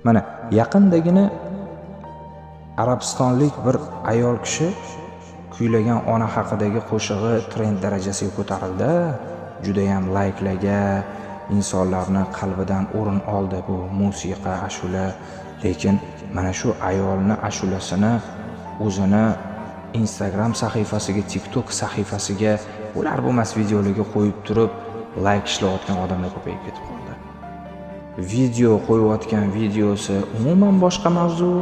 Mana yaqindagina arabistonlik bir ayol kishi kuylagan ona haqidagi qo'shig'i trend darajasiga ko'tarildi. Juda ham layklarga, insonlarning qalbidan o'rin oldi bu musiqa, ashula. Lekin mana shu ayolning ashulasini o'zini Instagram sahifasiga, TikTok sahifasiga ular bo'lmas videolarga qo'yib turib, layk ishlayotgan odamlar ko'payib ketib qoldi. Video qo'yayotgan videosi umuman boshqa mavzu,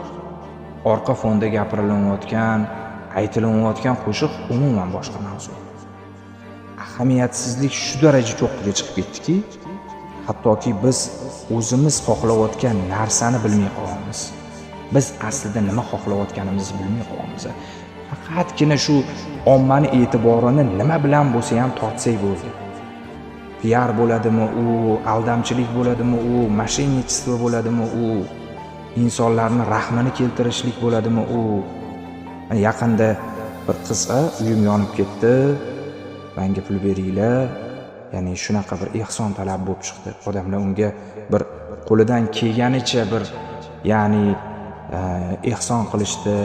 orqa fonda gapirilayotgan, aytilayotgan qo'shiq umuman boshqa mavzu. Ahamiyatsizlik shu daraja cho'qqiga chiqib ketdiki, hattoki biz o'zimiz xohlayotgan narsani bilmay qolamiz. Biz aslida nima xohlayotganimizni bilmay qolamiz. Faqatgina shu ommani e'tiborini nima bilan bo'lsa ham tortsak bo'ldi. PR bo'ladimi u, aldamchilik bo'ladimi u, moshennichество bo'ladimi u, insonlarning rahmini keltirishlik bo'ladimi u. Yaqinda bir qizga uyim yonib ketdi, menga pul beringlar, ya'ni shunaqa bir ehson talab bo'lib chiqdi. Odamlar unga bir qo'lidan kelganicha bir ya'ni ehson qilishdi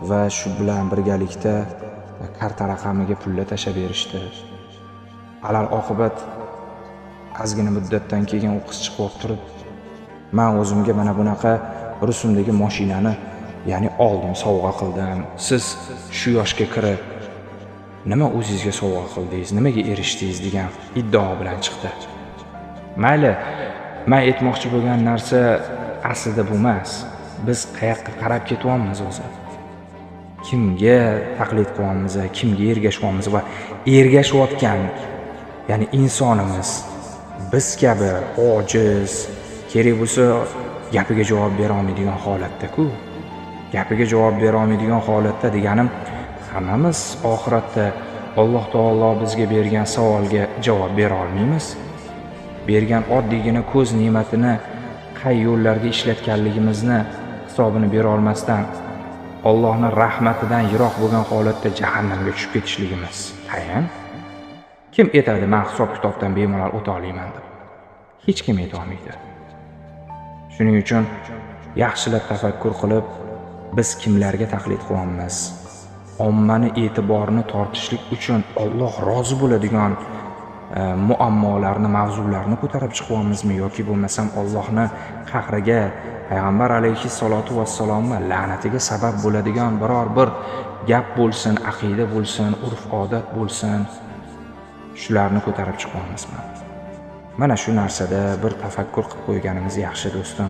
va shu bilan birgalikda karta raqamiga pullar tashab berishdi. Alal oqibat ozgina muddatdan keyin u qiz chiqib turib, men o'zimga mana bunaqa rusumdagi mashinani ya'ni oldim, sovg'a qildim. Siz shu yoshga kirib nima o'zingizga sovg'a qildingiz, nimaga erishdingiz degan iddao bilan chiqdi. Mayli, men aytmoqchi bo'lgan narsa aslida bu emas. Biz qayoqqa qarab ketyapmiz o'zi? Kimga taqlid qilyapmiz, kimga ergashyapmiz va ergashayotgan ya'ni insonimiz biz kabi ojiz, kerak bo'lsa gapiga javob bera olmaydigan holatda-ku. Gapiga javob bera olmaydigan holatda deganim, hammamiz oxiratda Alloh taolo bizga bergan savolga javob bera olmaymiz. Bergan oddiygina ko'z ne'matini qay yo'llarga ishlatganligimizni hisobini bera olmasdan Allohning rahmatidan yiroq bo'lgan holatda jahannamga tushib ketishligimiz tayin. Kim aytadi men hisob-kitobdan bemalol o'ta olmayman deb? Hech kim ayta olmaydi. Shuning uchun yaxshilab tafakkur qilib, biz kimlarga taqlid qilyapmiz? Ommani e'tiborini tortishlik uchun Alloh rozi bo'ladigan muammolarni, mavzularni ko'tarib chiqyapmizmi yoki bo'lmasam Allohning qahriga, payg'ambar alayhissalotu vassalomga la'natiga sabab bo'ladigan biror bir gap bo'lsin, aqida bo'lsin, urf-odat bo'lsin, shularni ko'tarib chiqyapmizmi? Mana shu narsada bir tafakkur qilib qo'yganimiz yaxshi do'stim.